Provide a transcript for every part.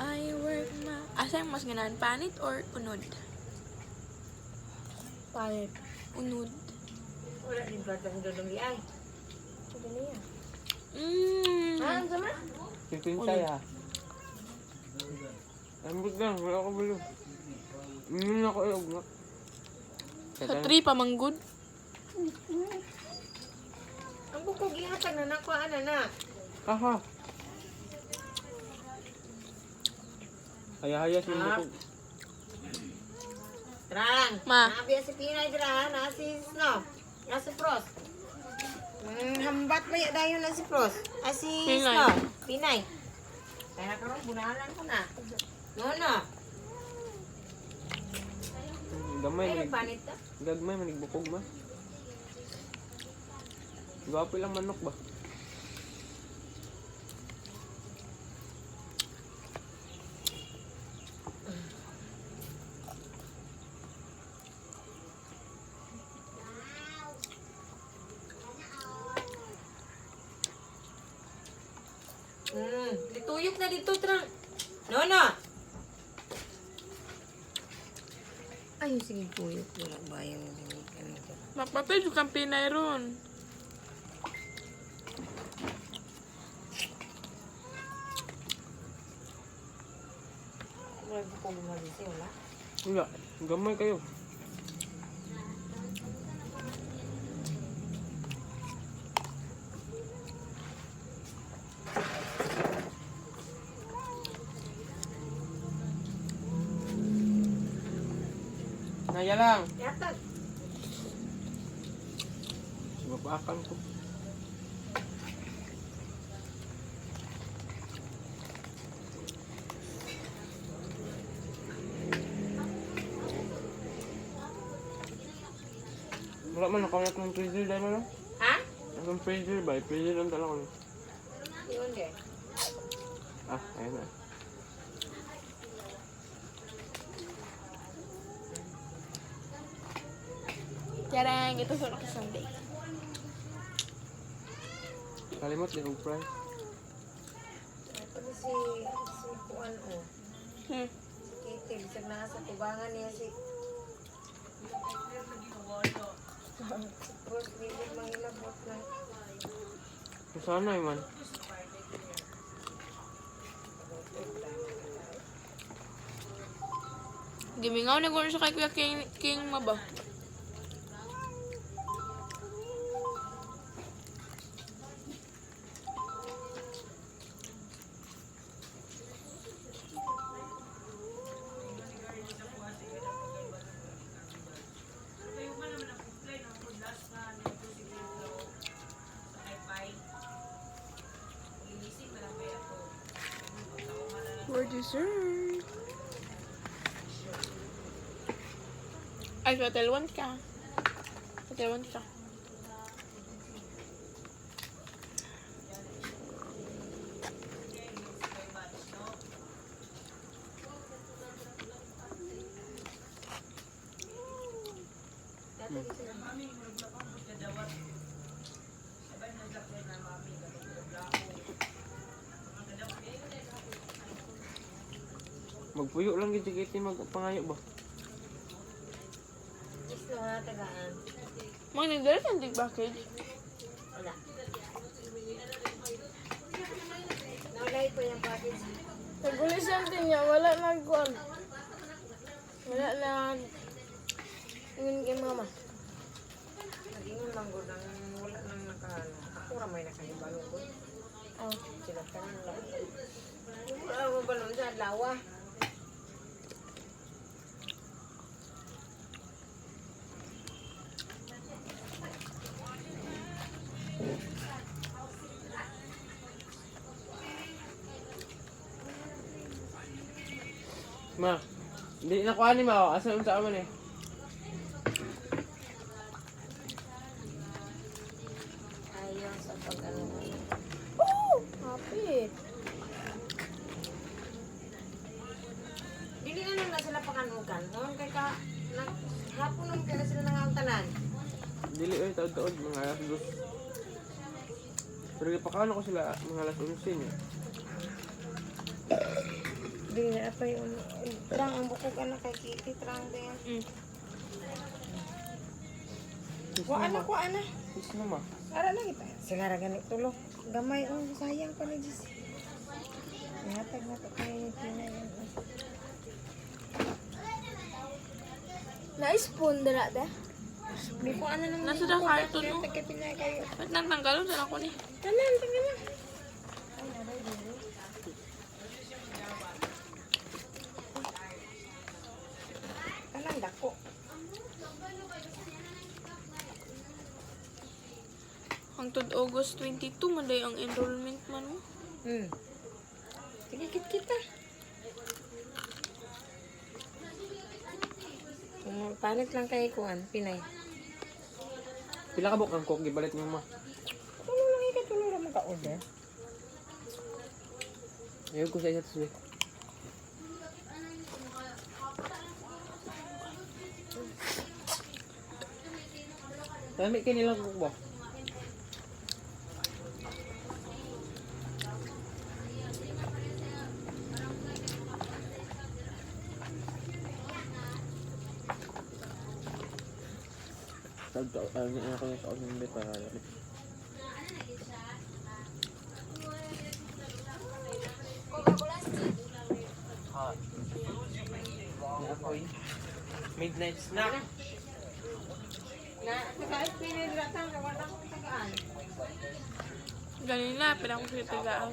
I work ma... Asa yung mas ganahan? Panit or unod? Palit. Unod. Wala din plata ng dodong ay. Ito niya. Ang sama? Pipintay ha. Ambot lang, wala ko bulo. Ako ilog na. Sa 3 pamanggod. Ang bukog ihatag na nakuhaan na. Aha. Hayahayas yung bukog. Trang. Ma. Nabiya si Pinay dira, na si Snow. Na si Frost. Hambat ba dayon na si Frost? Si Pinay. Snow. Pinay. Kaya karon bunalan ko na. No. Gamay Ay, manig. nagpanit ta. Gagmay manig bukog ma. Gwapo lang manok ba? Dituyok na dito, Trang. No. Ay, sige, tuyok. Wala ba yung ganito? Magpapay yung kang Pinay ron. Wala ko bumalisi, wala? Wala. Gamay kayo. Naya lang. Yatag. Mapaakan ko. Wala man nakamit ng freezer dahil ano? Ha? Ang freezer ba? Freezer lang talaga ko. Yun, de. Ayun na. Yarang, ito sa laki Sunday. Kalimot, little price. Ito na si Puan, o. Hmm. Kitty, bisag na sa tubangan niya si... Si Frost, bilig mangilabot na. Sana man. Gimingaw na gano'n siya kay Kuya King Maba. For dessert. Ay, sa hotel 1 ka. Hotel 1 ka. Magpuyo lang giti-giti magpangayo ba? Gusto na tagaan. Mga nagdala sa big package. Wala. Naulay po yung package. Nagulisan din niya. Wala nagkuhan. Wala na... Ingin kay mama. Nag-ingon lang ko nang wala nang nakahalo. Ako ramay nakahibalo ko. Oh. Sila ka nang lang. Wala mo balon sa lawa. Ma, hindi na ko ani ma. Asa sa aman eh. Ayaw sa pag-ano. Oh! Happy. Dili na lang sila pakanukan. Noon kay ka... Hapon naman kaya sila nangantanan. Dili ay taod-taod mga alas 2. Pero ipakano ko sila mga alas 11 niya. Di na pa yung trang ang bukog anak kay Kitty trang din. Wa anak ko ana. Is na ma. Ara lang kita. Sigara ganit tulo. Gamay sayang pa ni Jis. Natag na kay Tina yan. Na-spoon dala da. Di ko ano nang Nasa da carton no. Tagkapinay kayo. Ba't nang tanggalon na ako ni? Tanan, tanan. Tanan dako. Hangtod August 22 man day ang enrollment man mo. Sige kita. Palit lang kay kuan, Pinay. Pila ka buk ang coke gibalit mo ma. Tulo lang ikatulo ra man ka order. Ayaw ko sa isa to. Dami kayo nilang coke ba? Ano ako yung sa order para lamit. Midnight snack. Na kahit Pinay diratang ka wala ko tagaan. Ganun na, pinang ko siya tagaan.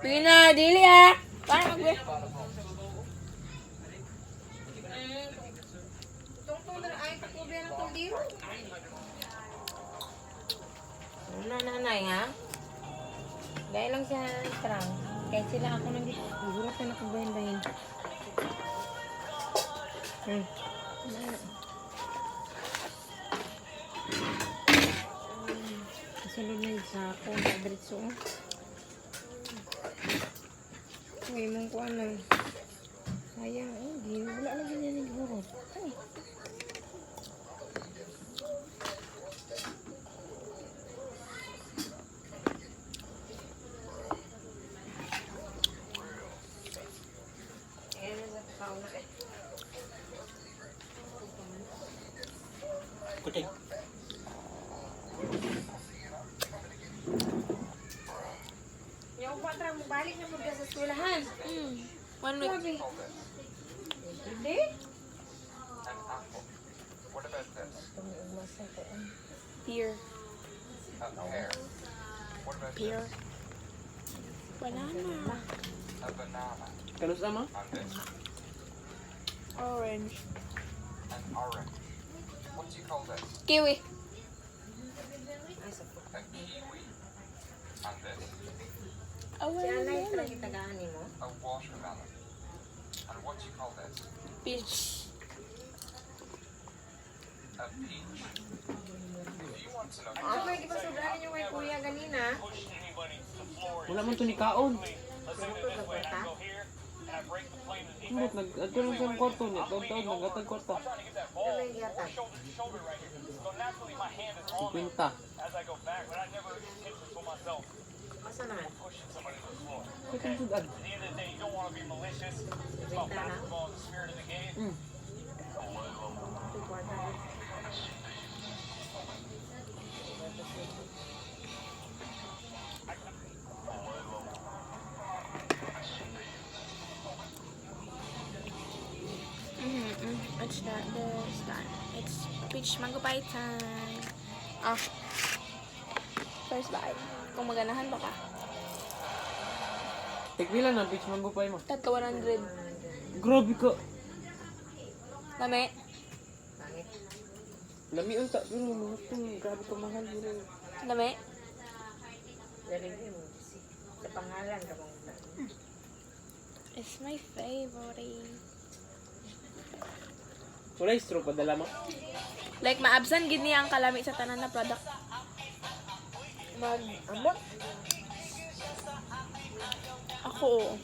Pina, dili ah! Paano mag Tungtong na ay patuloy na tong diro. Nanay ha? Dahil lang siya trang. Kahit sila ako nang gugulat na nakabahin-bahin. Kasunod na yun sa ako na diretso. Uy, mong ko ano. Sayang, wala na ganyan yung gurot. Ay. Kutay. Yung patra mo balik na mo sa eskwelahan. 1 week. Sabi. Hindi? Pear. Pear. Banana. Kano sa ma? Orange. What do you call this? Kiwi. A kiwi. And this? Si Anay, parang kitagaani mo. A watermelon. And what do you call this? Peach. A peach. If you want to know Ano ba, di ba sobrahan niyo kay Kuya ganina? Wala man to ni kaon. Pero ito sa kwarta? Kumot nag-adto lang siya ng kwarto niya. Taon-taon nag-atag kwarta. Ito ba yung gata? 50. Masa naman? Kitang sudad. Benta na? Hmm. Ito kwarta. It's not this time. It's peach mango pie time. First bite. Kung maganahan ba ka? Tigpila na, bitch, manggupay mo. Tatlo 100. Grabe ka. Lami. Pangit. Lami unta, pero mga itong grabe ka mahal. Lami. Lalagay mo. Sa pangalan ka mong It's my favorite. Wala yung straw pa, dala mo. Like, maabsan gid niya ang kalami sa tanan na product. mag-amot. Ako,